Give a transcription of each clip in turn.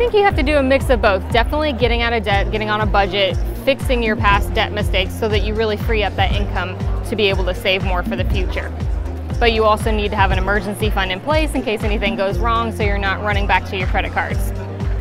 think you have to do a mix of both. Definitely getting out of debt, getting on a budget, fixing your past debt mistakes so that you really free up that income to be able to save more for the future. But you also need to have an emergency fund in place in case anything goes wrong so you're not running back to your credit cards.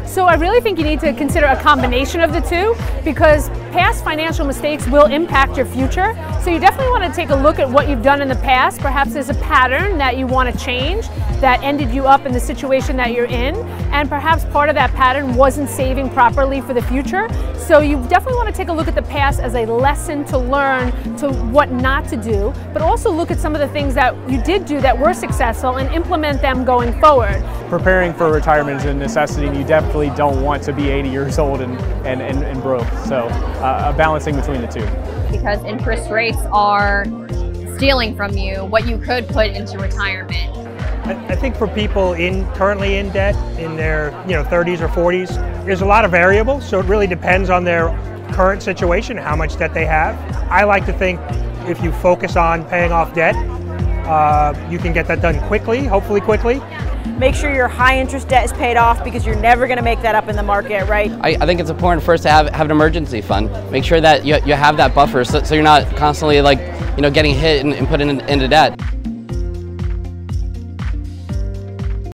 So I really think you need to consider a combination of the two, because past financial mistakes will impact your future. So you definitely want to take a look at what you've done in the past. Perhaps there's a pattern that you want to change that ended you up in the situation that you're in, and perhaps part of that pattern wasn't saving properly for the future. So you definitely want to take a look at the past as a lesson to learn to what not to do, but also look at some of the things that you did do that were successful and implement them going forward. Preparing for retirement is a necessity, and you definitely don't want to be 80 years old and broke. So a balancing between the two. Because interest rates are stealing from you what you could put into retirement. I think for people currently in debt, in their 30s or 40s, there's a lot of variables, so it really depends on their current situation, how much debt they have. I like to think if you focus on paying off debt, you can get that done quickly, hopefully quickly. Make sure your high interest debt is paid off, because you're never going to make that up in the market, right? I think it's important first to have an emergency fund. Make sure that you have that buffer so you're not constantly getting hit and put into debt.